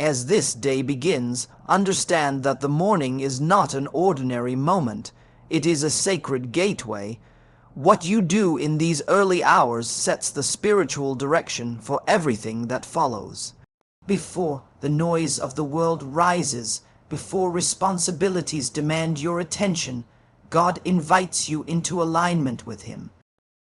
As this day begins, understand that the morning is not an ordinary moment. It is a sacred gateway. What you do in these early hours sets the spiritual direction for everything that follows. Before the noise of the world rises, before responsibilities demand your attention, God invites you into alignment with Him.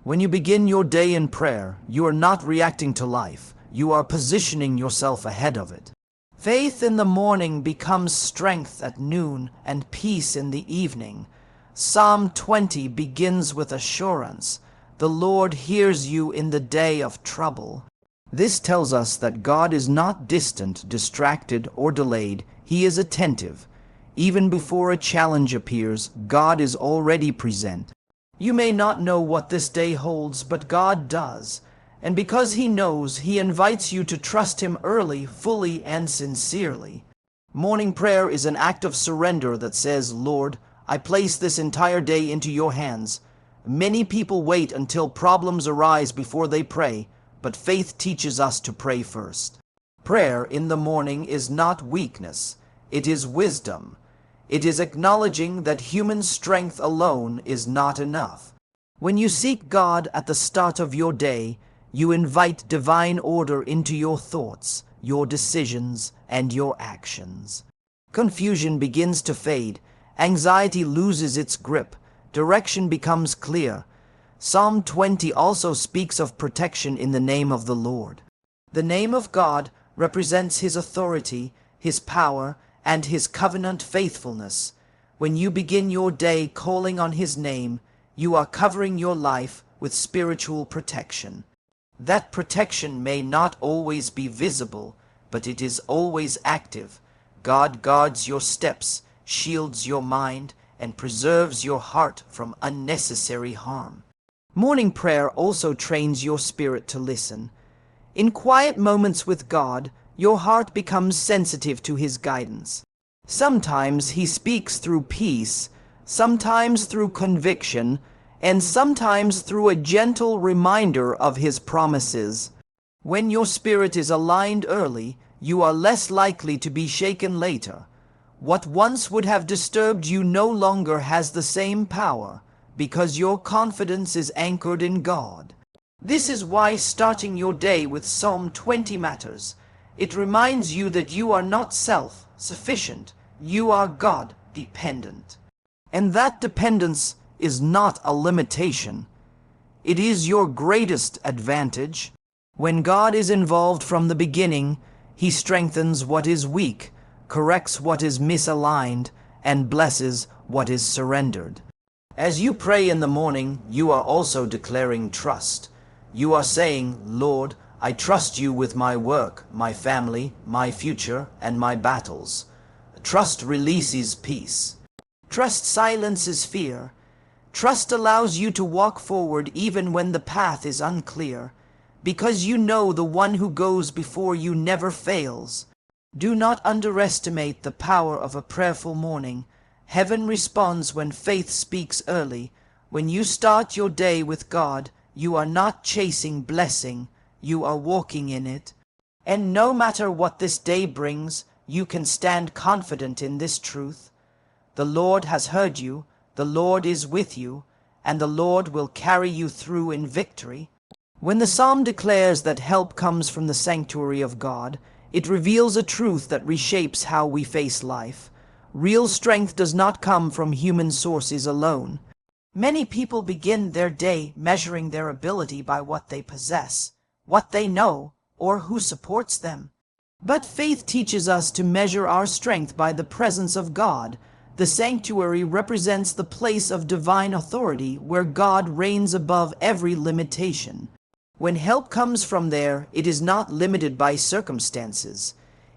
When you begin your day in prayer, you are not reacting to life. You are positioning yourself ahead of it. Faith in the morning becomes strength at noon and peace in the evening. Psalm 20 begins with assurance. The Lord hears you in the day of trouble. This tells us that God is not distant, distracted, or delayed. He is attentive. Even before a challenge appears, God is already present. You may not know what this day holds, but God does. And because He knows, He invites you to trust Him early, fully, and sincerely. Morning prayer is an act of surrender that says, Lord, I place this entire day into your hands. Many people wait until problems arise before they pray, but faith teaches us to pray first. Prayer in the morning is not weakness. It is wisdom. It is acknowledging that human strength alone is not enough. When you seek God at the start of your day, you invite divine order into your thoughts, your decisions, and your actions. Confusion begins to fade. Anxiety loses its grip. Direction becomes clear. Psalm 20 also speaks of protection in the name of the Lord. The name of God represents His authority, His power, and His covenant faithfulness. When you begin your day calling on His name, you are covering your life with spiritual protection. That protection may not always be visible, but it is always active. God guards your steps, shields your mind, and preserves your heart from unnecessary harm. Morning prayer also trains your spirit to listen. In quiet moments with God, your heart becomes sensitive to His guidance. Sometimes He speaks through peace, sometimes through conviction, and sometimes through a gentle reminder of His promises. When your spirit is aligned early, you are less likely to be shaken later. What once would have disturbed you no longer has the same power, because your confidence is anchored in God. This is why starting your day with Psalm 20 matters. It reminds you that you are not self-sufficient, you are God-dependent. And that dependence is not a limitation. It is your greatest advantage. When God is involved from the beginning, He strengthens what is weak, corrects what is misaligned, and blesses what is surrendered. As you pray in the morning, you are also declaring trust. You are saying, Lord, I trust you with my work, my family, my future, and my battles. Trust releases peace. Trust silences fear. Trust allows you to walk forward even when the path is unclear, because you know the one who goes before you never fails. Do not underestimate the power of a prayerful morning. Heaven responds when faith speaks early. When you start your day with God, you are not chasing blessing, you are walking in it. And no matter what this day brings, you can stand confident in this truth. The Lord has heard you, the Lord is with you, and the Lord will carry you through in victory. When the psalm declares that help comes from the sanctuary of God, it reveals a truth that reshapes how we face life. Real strength does not come from human sources alone. Many people begin their day measuring their ability by what they possess, what they know, or who supports them. But faith teaches us to measure our strength by the presence of God. The sanctuary represents the place of divine authority where God reigns above every limitation. When help comes from there, it is not limited by circumstances.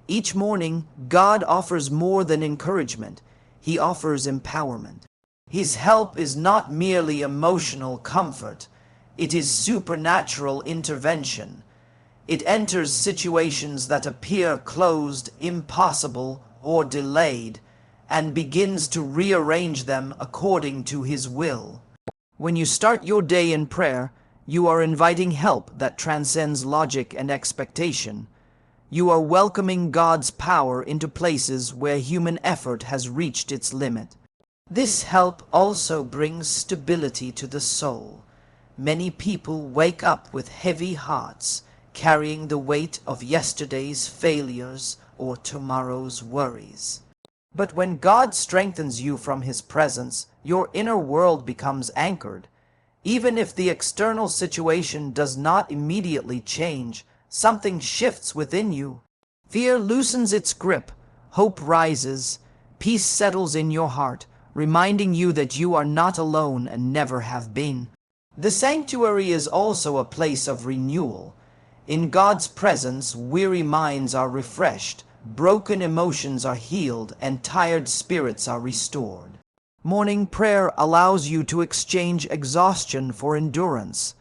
Each morning, God offers more than encouragement. He offers empowerment. His help is not merely emotional comfort. It is supernatural intervention. It enters situations that appear closed, impossible, or delayed, and begins to rearrange them according to His will. When you start your day in prayer, you are inviting help that transcends logic and expectation. You are welcoming God's power into places where human effort has reached its limit. This help also brings stability to the soul. Many people wake up with heavy hearts, carrying the weight of yesterday's failures or tomorrow's worries. But when God strengthens you from His presence, your inner world becomes anchored. Even if the external situation does not immediately change, something shifts within you. Fear loosens its grip, hope rises, peace settles in your heart, reminding you that you are not alone and never have been. The sanctuary is also a place of renewal. In God's presence, weary minds are refreshed, broken emotions are healed, and tired spirits are restored. Morning prayer allows you to exchange exhaustion for endurance.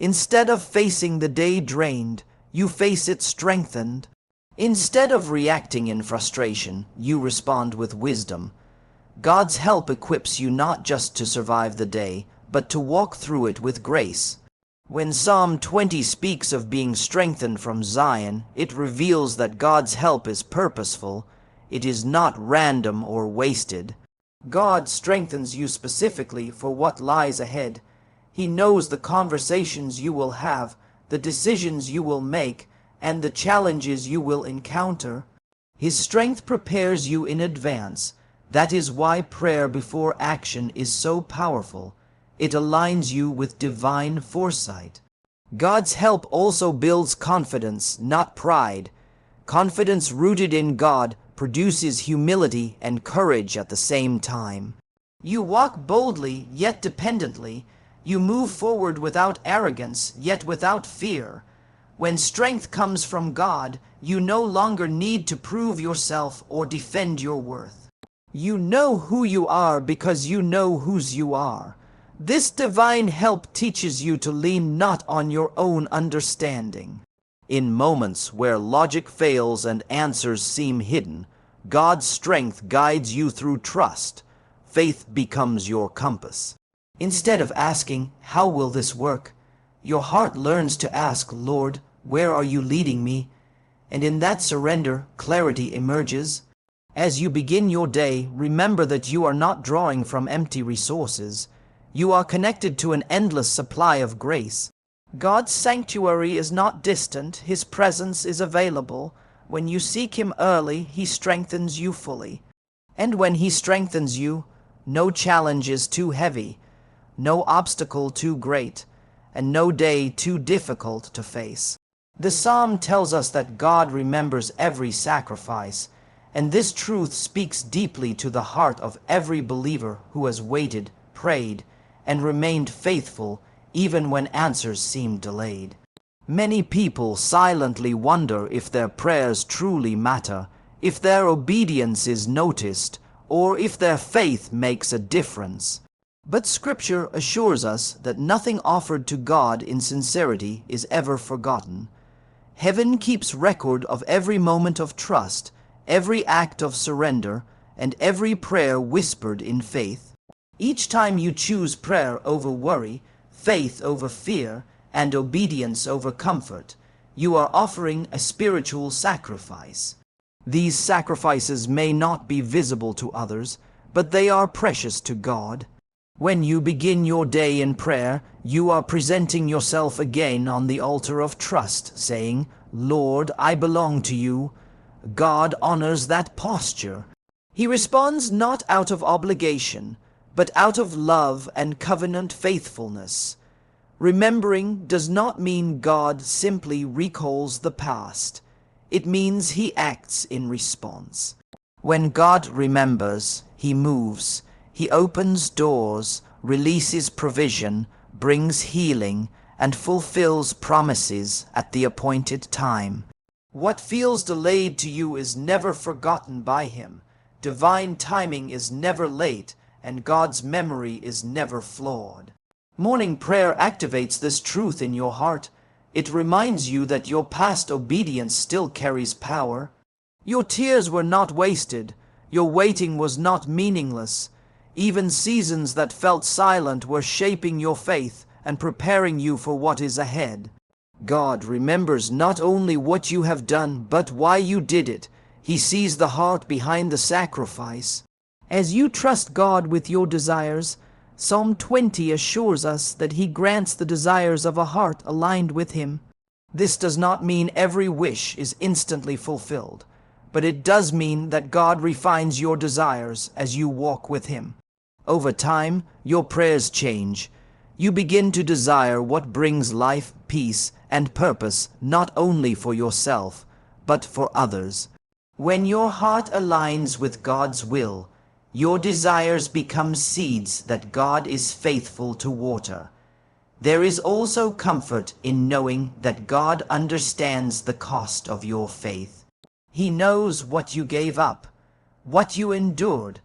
Instead of facing the day drained, you face it strengthened. Instead of reacting in frustration, you respond with wisdom. God's help equips you not just to survive the day, but to walk through it with grace. When Psalm 20 speaks of being strengthened from Zion, it reveals that God's help is purposeful. It is not random or wasted. God strengthens you specifically for what lies ahead. He knows the conversations you will have, the decisions you will make, and the challenges you will encounter. His strength prepares you in advance. That is why prayer before action is so powerful. It aligns you with divine foresight. God's help also builds confidence, not pride. Confidence rooted in God produces humility and courage at the same time. You walk boldly, yet dependently. You move forward without arrogance, yet without fear. When strength comes from God, you no longer need to prove yourself or defend your worth. You know who you are because you know whose you are. This divine help teaches you to lean not on your own understanding. In moments where logic fails and answers seem hidden, God's strength guides you through trust. Faith becomes your compass. Instead of asking, "How will this work?" your heart learns to ask, "Lord, where are you leading me?" And in that surrender, clarity emerges. As you begin your day, remember that you are not drawing from empty resources. You are connected to an endless supply of grace. God's sanctuary is not distant. His presence is available. When you seek Him early, He strengthens you fully. And when He strengthens you, no challenge is too heavy, no obstacle too great, and no day too difficult to face. The psalm tells us that God remembers every sacrifice, and this truth speaks deeply to the heart of every believer who has waited, prayed, and remained faithful even when answers seemed delayed. Many people silently wonder if their prayers truly matter, if their obedience is noticed, or if their faith makes a difference. But Scripture assures us that nothing offered to God in sincerity is ever forgotten. Heaven keeps record of every moment of trust, every act of surrender, and every prayer whispered in faith. Each time you choose prayer over worry, faith over fear, and obedience over comfort, you are offering a spiritual sacrifice. These sacrifices may not be visible to others, but they are precious to God. When you begin your day in prayer, you are presenting yourself again on the altar of trust, saying, "Lord, I belong to you." God honors that posture. He responds not out of obligation, but out of love and covenant faithfulness. Remembering does not mean God simply recalls the past. It means He acts in response. When God remembers, He moves. He opens doors, releases provision, brings healing, and fulfills promises at the appointed time. What feels delayed to you is never forgotten by Him. Divine timing is never late, and God's memory is never flawed. Morning prayer activates this truth in your heart. It reminds you that your past obedience still carries power. Your tears were not wasted. Your waiting was not meaningless. Even seasons that felt silent were shaping your faith and preparing you for what is ahead. God remembers not only what you have done, but why you did it. He sees the heart behind the sacrifice. As you trust God with your desires, Psalm 20 assures us that He grants the desires of a heart aligned with Him. This does not mean every wish is instantly fulfilled, but it does mean that God refines your desires as you walk with Him. Over time, your prayers change. You begin to desire what brings life, peace, and purpose not only for yourself, but for others. When your heart aligns with God's will, your desires become seeds that God is faithful to water. There is also comfort in knowing that God understands the cost of your faith. He knows what you gave up, what you endured,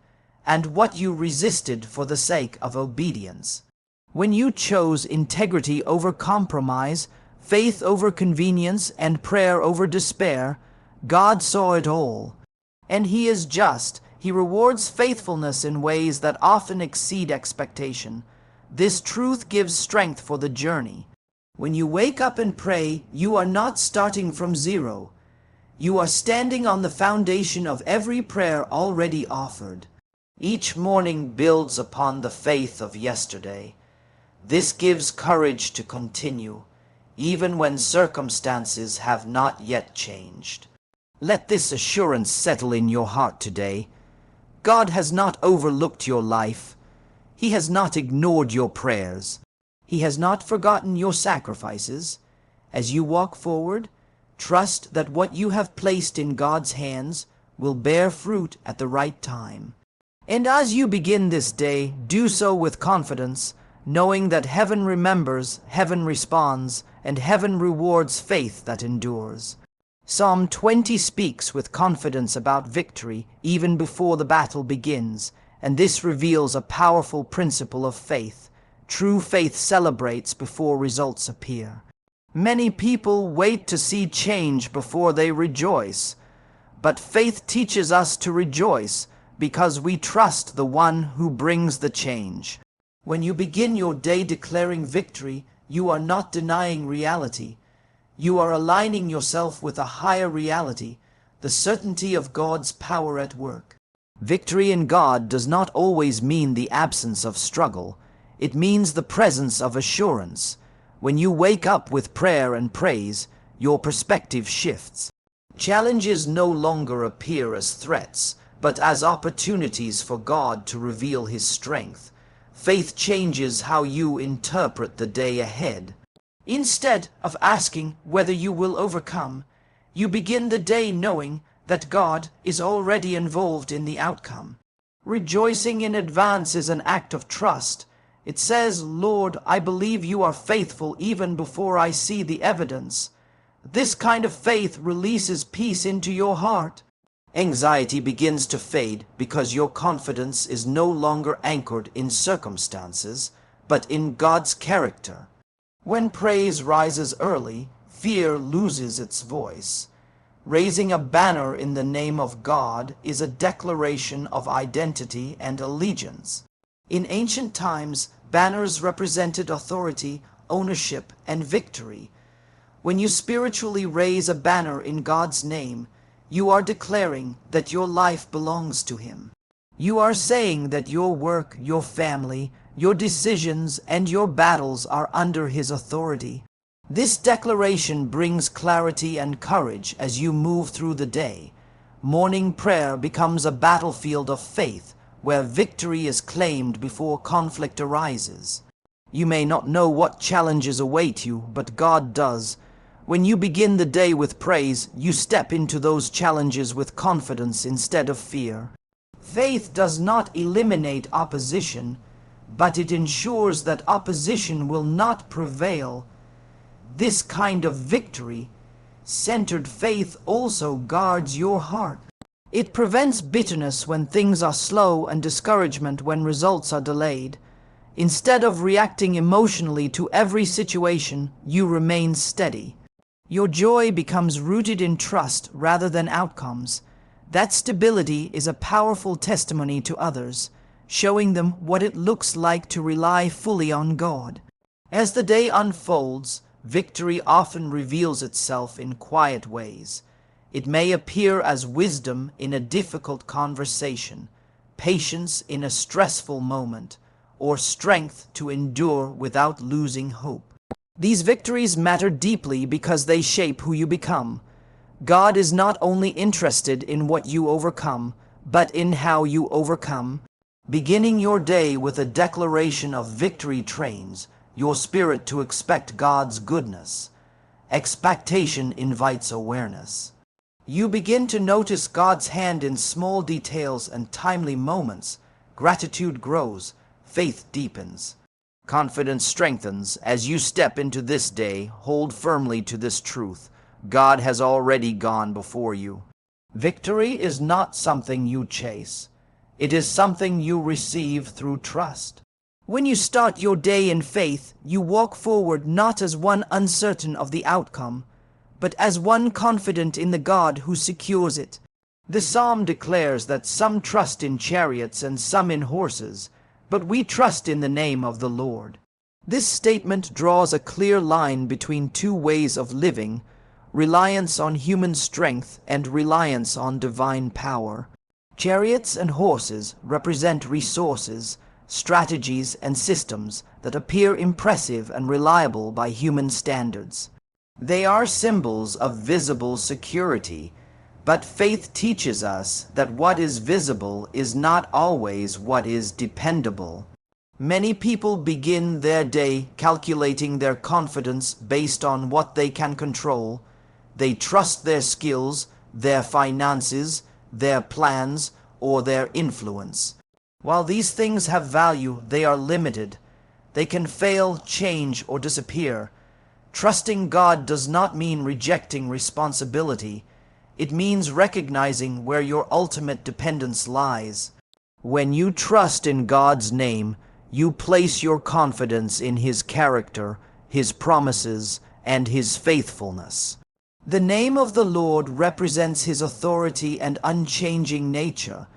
and what you resisted for the sake of obedience. When you chose integrity over compromise, faith over convenience, and prayer over despair, God saw it all. And He is just. He rewards faithfulness in ways that often exceed expectation. This truth gives strength for the journey. When you wake up and pray, you are not starting from zero. You are standing on the foundation of every prayer already offered. Each morning builds upon the faith of yesterday. This gives courage to continue, even when circumstances have not yet changed. Let this assurance settle in your heart today. God has not overlooked your life. He has not ignored your prayers. He has not forgotten your sacrifices. As you walk forward, trust that what you have placed in God's hands will bear fruit at the right time. And as you begin this day, do so with confidence, knowing that heaven remembers, heaven responds, and heaven rewards faith that endures. Psalm 20 speaks with confidence about victory even before the battle begins, and this reveals a powerful principle of faith. True faith celebrates before results appear. Many people wait to see change before they rejoice, but faith teaches us to rejoice because we trust the one who brings the change. When you begin your day declaring victory, you are not denying reality. You are aligning yourself with a higher reality, the certainty of God's power at work. Victory in God does not always mean the absence of struggle. It means the presence of assurance. When you wake up with prayer and praise, your perspective shifts. Challenges no longer appear as threats, but as opportunities for God to reveal His strength. Faith changes how you interpret the day ahead. Instead of asking whether you will overcome, you begin the day knowing that God is already involved in the outcome. Rejoicing in advance is an act of trust. It says, "Lord, I believe you are faithful even before I see the evidence." This kind of faith releases peace into your heart. Anxiety begins to fade because your confidence is no longer anchored in circumstances, but in God's character. When praise rises early, fear loses its voice. Raising a banner in the name of God is a declaration of identity and allegiance. In ancient times, banners represented authority, ownership, and victory. When you spiritually raise a banner in God's name, you are declaring that your life belongs to Him. You are saying that your work, your family, your decisions, and your battles are under His authority. This declaration brings clarity and courage as you move through the day. Morning prayer becomes a battlefield of faith, where victory is claimed before conflict arises. You may not know what challenges await you, but God does. When you begin the day with praise, you step into those challenges with confidence instead of fear. Faith does not eliminate opposition, but it ensures that opposition will not prevail. This kind of victory-centered faith also guards your heart. It prevents bitterness when things are slow and discouragement when results are delayed. Instead of reacting emotionally to every situation, you remain steady. Your joy becomes rooted in trust rather than outcomes. That stability is a powerful testimony to others, showing them what it looks like to rely fully on God. As the day unfolds, Victory often reveals itself in quiet ways. It may appear as wisdom in a difficult conversation, patience in a stressful moment, or strength to endure without losing hope. These victories matter deeply because they shape who you become. God is not only interested in what you overcome, but in how you overcome. Beginning your day with a declaration of victory trains your spirit to expect God's goodness. Expectation invites awareness. You begin to notice God's hand in small details and timely moments. Gratitude grows, faith deepens. Confidence strengthens as you step into this day. Hold firmly to this truth. God has already gone before you. Victory is not something you chase. It is something you receive through trust. When you start your day in faith, you walk forward not as one uncertain of the outcome, but as one confident in the God who secures it. The psalm declares that some trust in chariots and some in horses, but we trust in the name of the Lord. This statement draws a clear line between two ways of living: reliance on human strength and reliance on divine power. Chariots and horses represent resources, strategies, and systems that appear impressive and reliable by human standards. They are symbols of visible security, but faith teaches us that what is visible is not always what is dependable. Many people begin their day calculating their confidence based on what they can control. They trust their skills, their finances, their plans, or their influence. While these things have value, they are limited. They can fail, change, or disappear. Trusting God does not mean rejecting responsibility. It means recognizing where your ultimate dependence lies. When you trust in God's name, you place your confidence in His character, His promises, and His faithfulness. The name of the Lord represents His authority and unchanging nature.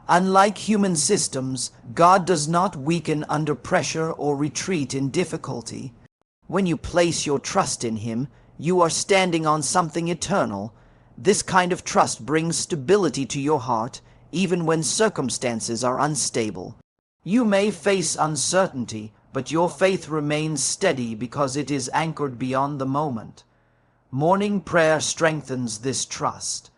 Unlike human systems, God does not weaken under pressure or retreat in difficulty. When you place your trust in Him, you are standing on something eternal. This kind of trust brings stability to your heart, even when circumstances are unstable. You may face uncertainty, but your faith remains steady because it is anchored beyond the moment. Morning prayer strengthens this trust.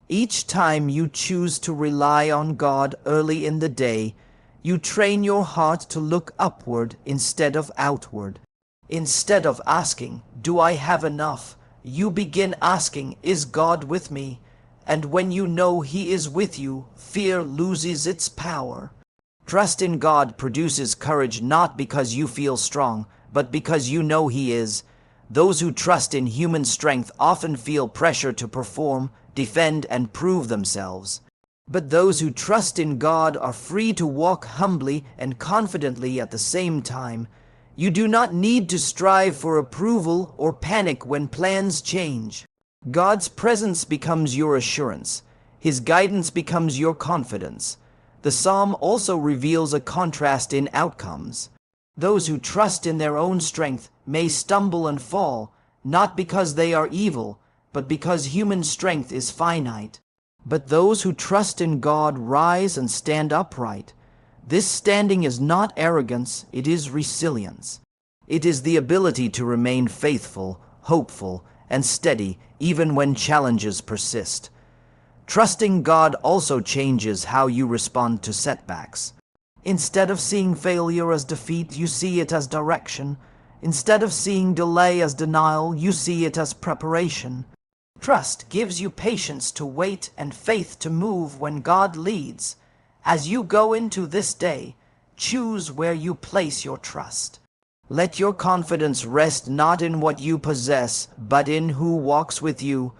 Each time you choose to rely on God early in the day, you train your heart to look upward instead of outward. Instead of asking, "Do I have enough?" you begin asking, "Is God with me?" And when you know He is with you, fear loses its power. Trust in God produces courage not because you feel strong, but because you know He is. Those who trust in human strength often feel pressure to perform, defend, and prove themselves. But those who trust in God are free to walk humbly and confidently at the same time. You do not need to strive for approval or panic when plans change. God's presence becomes your assurance. His guidance becomes your confidence. The psalm also reveals a contrast in outcomes. Those who trust in their own strength may stumble and fall, not because they are evil, but because human strength is finite. But those who trust in God rise and stand upright. This standing is not arrogance, it is resilience. It is the ability to remain faithful, hopeful, and steady even when challenges persist. Trusting God also changes how you respond to setbacks. Instead of seeing failure as defeat, you see it as direction. Instead of seeing delay as denial, you see it as preparation. Trust gives you patience to wait and faith to move when God leads. As you go into this day, choose where you place your trust. Let your confidence rest not in what you possess, but in who walks with you.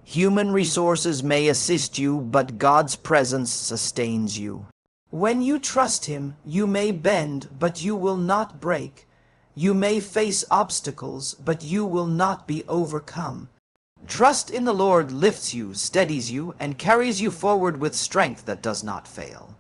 Human resources may assist you, but God's presence sustains you. When you trust Him, you may bend, but you will not break. You may face obstacles, but you will not be overcome. Trust in the Lord lifts you, steadies you, and carries you forward with strength that does not fail.